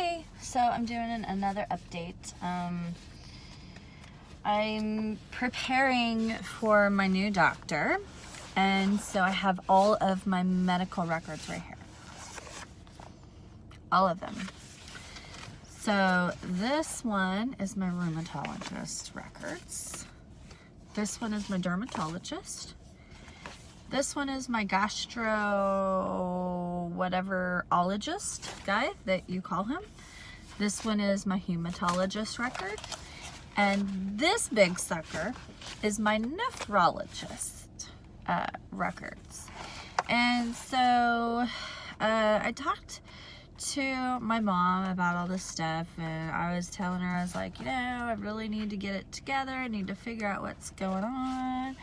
Hey, so I'm doing another update. I'm preparing for my new doctor, and so I have all of my medical records right here. All of them. So this one is my rheumatologist records. This one is my dermatologist. This one is my gastro whateverologist guy that you call him. This one is my hematologist record. And this big sucker is my nephrologist records. And so I talked to my mom about all this stuff, and I was telling her, I was like, you know, I really need to get it together. I need to figure out what's going on.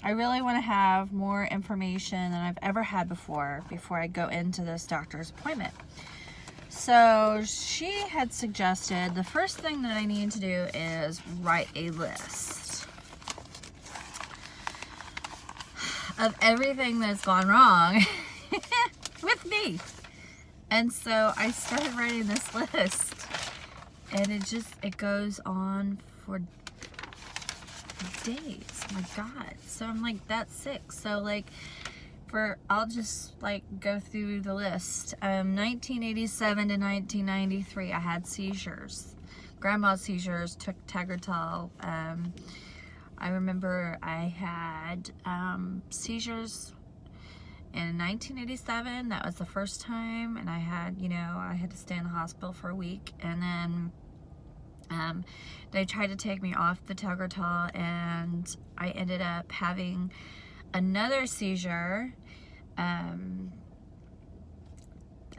I really want to have more information than I've ever had before I go into this doctor's appointment. So she had suggested the first thing that I need to do is write a list of everything that's gone wrong with me. And so I started writing this list, and it goes on for days. My God. So I'm like, that's sick. So like, I'll just like go through the list. 1987 to 1993, I had seizures. Grandma's seizures, took Tegretol. I remember I had seizures in 1987. That was the first time, and I had to stay in the hospital for a week, and then they tried to take me off the Tegretol, and I ended up having another seizure. I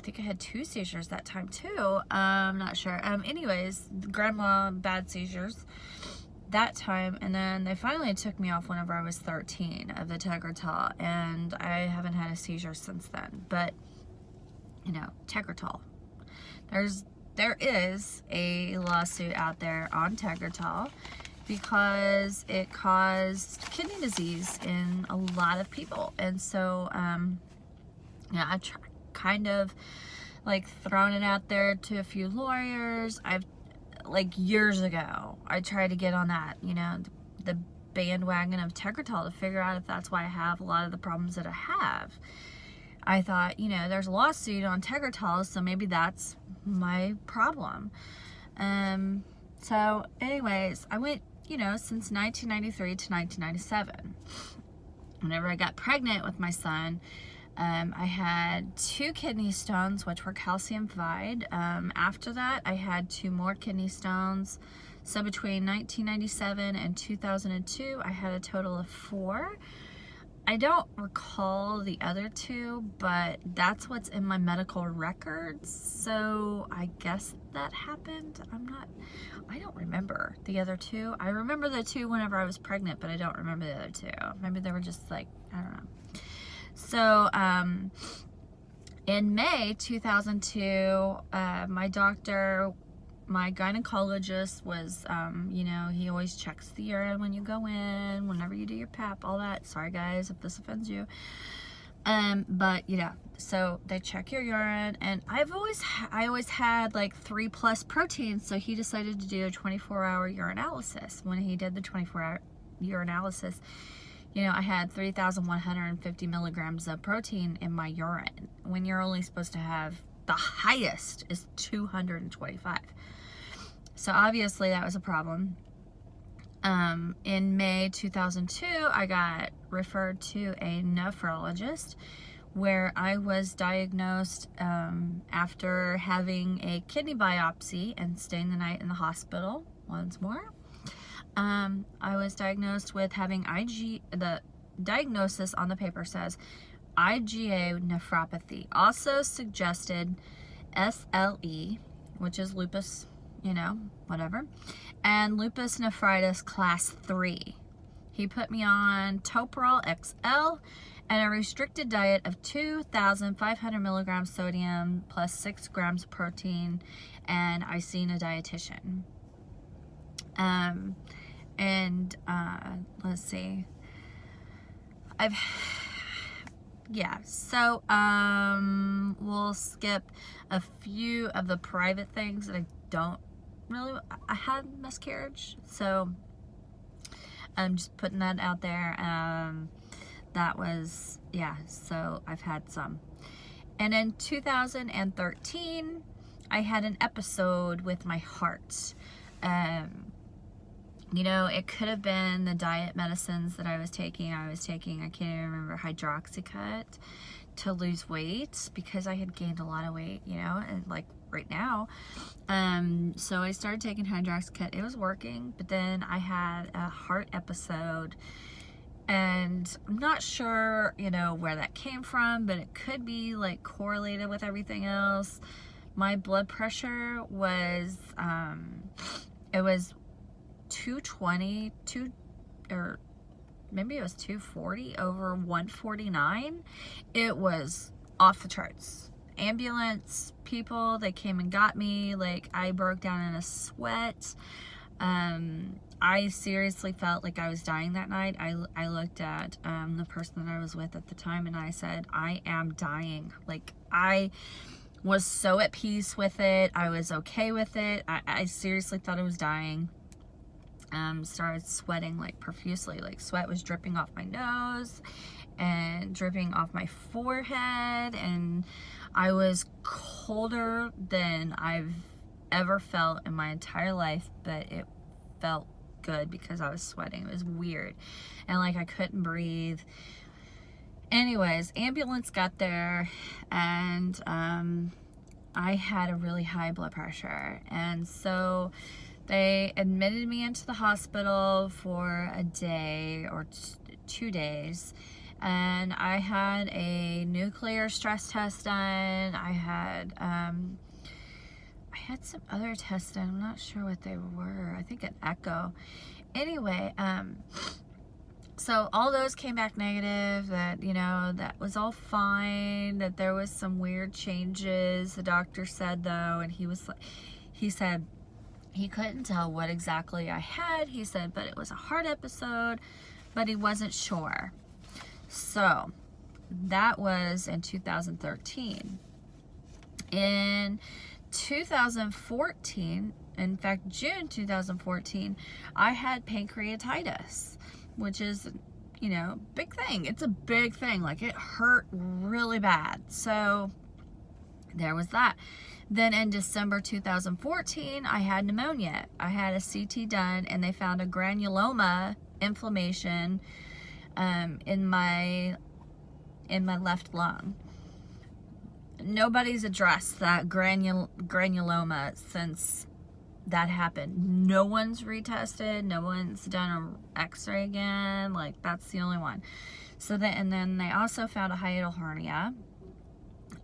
think I had 2 seizures that time too. I'm not sure. Anyways, grandma, bad seizures that time, and then they finally took me off whenever I was 13 of the Tegretol, and I haven't had a seizure since then. But you know, Tegretol. There is a lawsuit out there on Tegretol because it caused kidney disease in a lot of people. And so, yeah, I've kind of like thrown it out there to a few lawyers. Like years ago, I tried to get on that, the bandwagon of Tegretol to figure out if that's why I have a lot of the problems that I have. I thought, there's a lawsuit on Tegretol, so maybe that's my problem. So anyways, I went, since 1993 to 1997. Whenever I got pregnant with my son, I had 2 kidney stones, which were calcified. After that, I had 2 more kidney stones. So between 1997 and 2002, I had a total of 4. I don't recall the other 2, but that's what's in my medical records. So I guess that happened. I don't remember the other 2. I remember the 2 whenever I was pregnant, but I don't remember the other 2. Maybe they were just like, I don't know. So in May 2002, my doctor, my gynecologist was, he always checks the urine when you go in, whenever you do your PAP, all that. Sorry guys if this offends you. But so they check your urine, and I always had like 3+ proteins, so he decided to do a 24-hour urinalysis. When he did the 24-hour urinalysis, I had 3,150 milligrams of protein in my urine, when you're only supposed to have, the highest is 225. So obviously that was a problem. In May 2002, I got referred to a nephrologist, where I was diagnosed after having a kidney biopsy and staying the night in the hospital once more. I was diagnosed with having the diagnosis on the paper says IgA nephropathy. Also suggested SLE, which is lupus, whatever, and lupus nephritis class 3. He put me on Toprol XL and a restricted diet of 2,500 milligrams sodium plus 6 grams of protein, and I seen a dietitian. Let's see. yeah, so we'll skip a few of the private things that I don't really. I had miscarriage, so I'm just putting that out there. That was, yeah, so I've had some. And in 2013, I had an episode with my heart. You know, it could have been the diet medicines that I was taking. I can't even remember, Hydroxycut to lose weight because I had gained a lot of weight, you know, and like right now. So I started taking Hydroxycut. It was working, but then I had a heart episode, and I'm not sure, you know, where that came from, but it could be like correlated with everything else. My blood pressure was, it was 220, or maybe it was 240 over 149. It was off the charts. Ambulance people, they came and got me. Like, I broke down in a sweat. I seriously felt like I was dying that night. I looked at the person that I was with at the time, and I said, I am dying. Like, I was so at peace with it. I was okay with it. I seriously thought I was dying. Started sweating like profusely. Like, sweat was dripping off my nose and dripping off my forehead, and I was colder than I've ever felt in my entire life, but it felt good because I was sweating. It was weird, and like I couldn't breathe. Anyways, ambulance got there, and I had a really high blood pressure, and so they admitted me into the hospital for a day or 2 days, and I had a nuclear stress test done. I had some other tests done. I'm not sure what they were. I think an echo. Anyway, so all those came back negative, that, you know, that was all fine, that there was some weird changes, the doctor said, though, and he said he couldn't tell what exactly I had. He said, but it was a heart episode, but he wasn't sure. So that was in 2013. In 2014, in fact, June 2014, I had pancreatitis, which is, you know, big thing. It's a big thing. Like, it hurt really bad. So there was that. Then in December 2014, I had pneumonia. I had a CT done, and they found a granuloma inflammation in my left lung. Nobody's addressed that granuloma since that happened. No one's retested. No one's done an x-ray again. Like, that's the only one. So then they also found a hiatal hernia.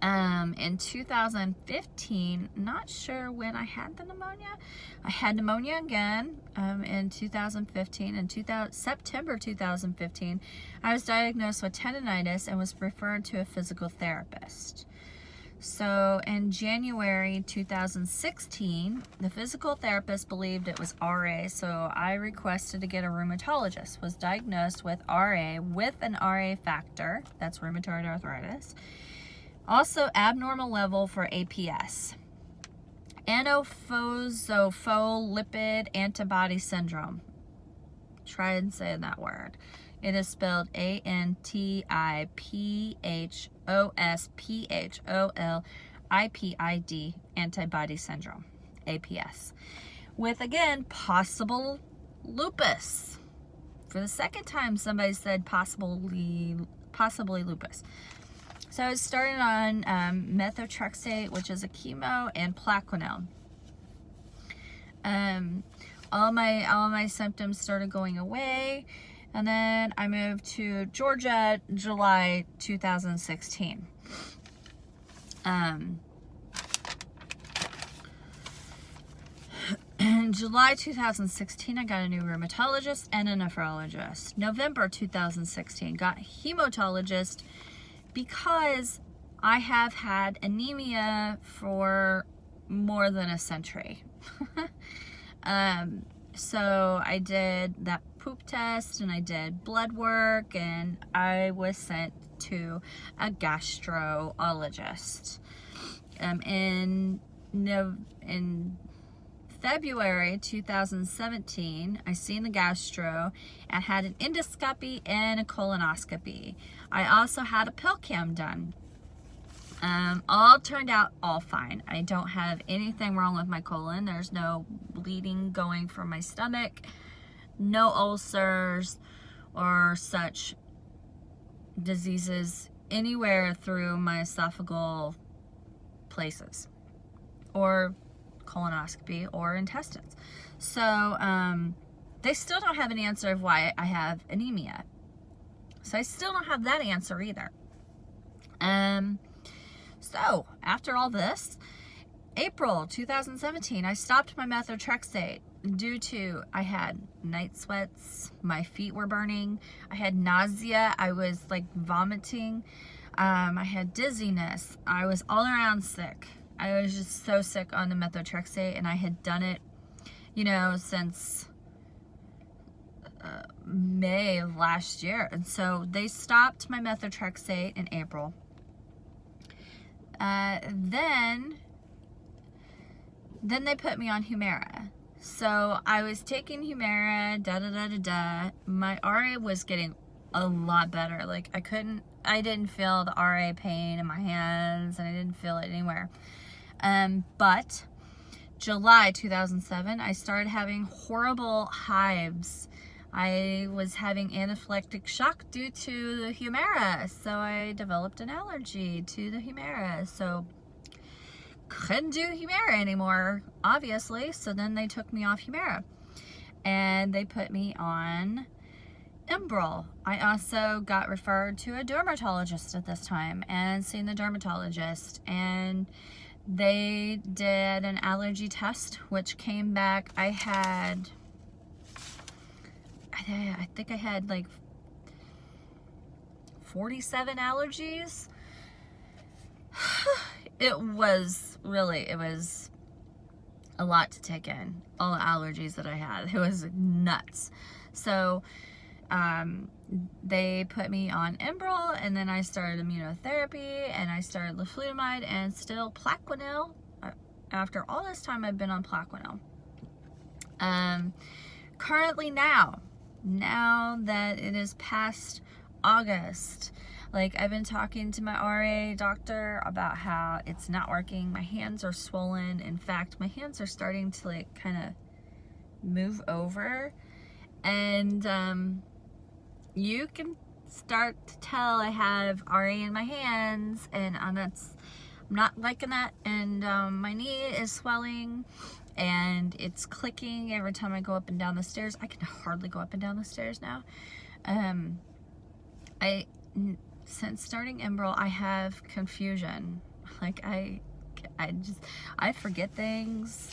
In 2015, not sure when I had the pneumonia. I had pneumonia again in 2015. In September 2015, I was diagnosed with tendonitis and was referred to a physical therapist. So in January 2016, the physical therapist believed it was RA, so I requested to get a rheumatologist. Was diagnosed with RA with an RA factor, that's rheumatoid arthritis. Also abnormal level for APS. Antiphospholipid antibody syndrome. Try and say that word. It is spelled ANTIPHOSPHOLIPID, antibody syndrome, APS. With, again, possible lupus. For the second time, somebody said possibly lupus. So I started on methotrexate, which is a chemo, and Plaquenil. All my symptoms started going away, and then I moved to Georgia, July 2016. In July 2016, I got a new rheumatologist and a nephrologist. November 2016, got a hematologist because I have had anemia for more than a century. So I did that poop test, and I did blood work, and I was sent to a gastrologist. In February 2017, I seen the gastro and had an endoscopy and a colonoscopy. I also had a pill cam done. All turned out all fine. I don't have anything wrong with my colon. There's no bleeding going from my stomach, no ulcers or such diseases anywhere through my esophageal places or colonoscopy or intestines. So they still don't have an answer of why I have anemia. So I still don't have that answer either. So after all this, April 2017, I stopped my methotrexate due to I had night sweats, my feet were burning, I had nausea, I was like vomiting, I had dizziness, I was all around sick. I was just so sick on the methotrexate, and I had done it, you know, since May of last year. And so they stopped my methotrexate in April. Then they put me on Humira. So I was taking Humira, My RA was getting a lot better. Like I didn't feel the RA pain in my hands, and I didn't feel it anywhere. But July 2007, I started having horrible hives. I was having anaphylactic shock due to the Humira, so I developed an allergy to the Humira. So couldn't do Humira anymore, obviously. So then they took me off Humira, and they put me on Enbrel. I also got referred to a dermatologist at this time and seen the dermatologist, and they did an allergy test, which came back. I think I had like 47 allergies. It was a lot to take in, all the allergies that I had. It was nuts. So they put me on Enbrel, and then I started immunotherapy, and I started leflunomide and still Plaquenil. After all this time, I've been on Plaquenil. Currently now that it is past August, like I've been talking to my RA doctor about how it's not working. My hands are swollen. In fact, my hands are starting to like kind of move over, and you can start to tell I have RA in my hands, and I'm not liking that. And my knee is swelling, and it's clicking every time I go up and down the stairs. I can hardly go up and down the stairs now. Since starting Enbrel, I have confusion. Like I forget things.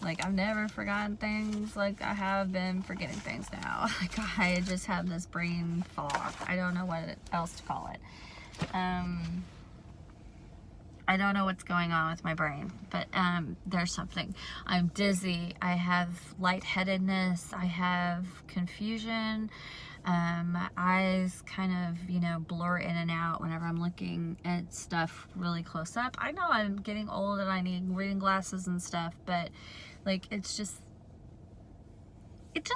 Like I've never forgotten things. Like I have been forgetting things now. Like I just have this brain fog. I don't know what else to call it. I don't know what's going on with my brain, but there's something. I'm dizzy. I have lightheadedness. I have confusion. My eyes kind of, blur in and out whenever I'm looking at stuff really close up. I know I'm getting old and I need reading glasses and stuff, but like it just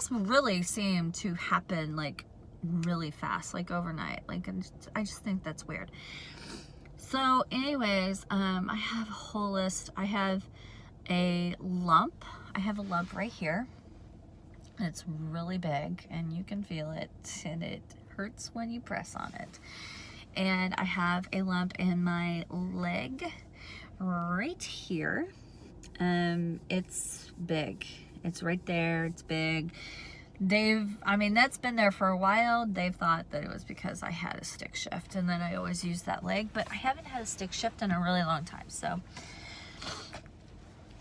really seemed to happen like really fast, like overnight. Like I just think that's weird. So anyways, I have a whole list. I have a lump. I have a lump right here. It's really big, and you can feel it, and it hurts when you press on it. And I have a lump in my leg right here. It's big. It's right there. It's big. That's been there for a while. They've thought that it was because I had a stick shift, and then I always use that leg, but I haven't had a stick shift in a really long time, so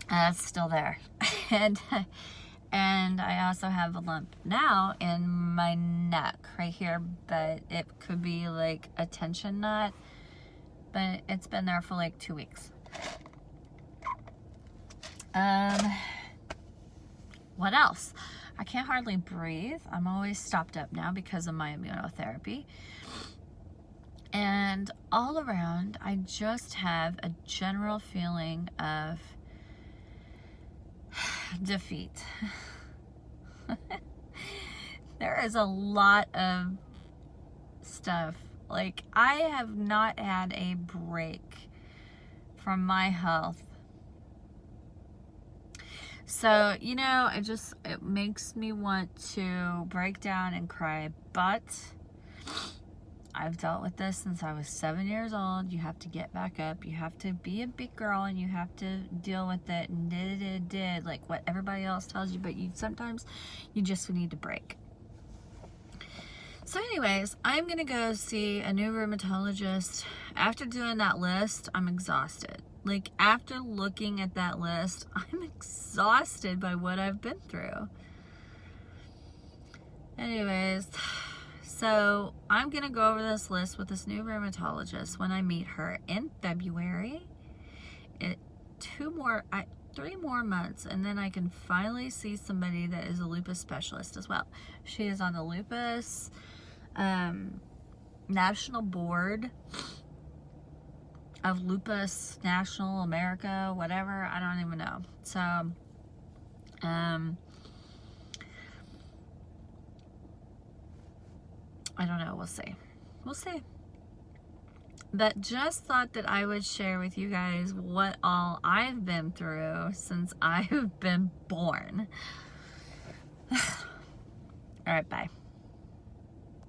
that's still there. And I also have a lump now in my neck right here, but it could be like a tension knot, but it's been there for like 2 weeks. What else? I can't hardly breathe. I'm always stopped up now because of my immunotherapy. And all around, I just have a general feeling of defeat. There is a lot of stuff. Like, I have not had a break from my health. So, you know, it makes me want to break down and cry, but I've dealt with this since I was 7 years old. You have to get back up. You have to be a big girl, and you have to deal with it and did like what everybody else tells you, but sometimes you just need to break. So anyways, I'm going to go see a new rheumatologist. After doing that list, I'm exhausted. Like, after looking at that list, I'm exhausted by what I've been through. Anyways, so I'm going to go over this list with this new rheumatologist when I meet her in February. 3 more months, and then I can finally see somebody that is a lupus specialist as well. She is on the lupus national board of Lupus National America, whatever, I don't even know. So I don't know, we'll see. But just thought that I would share with you guys what all I've been through since I've been born. All right, bye.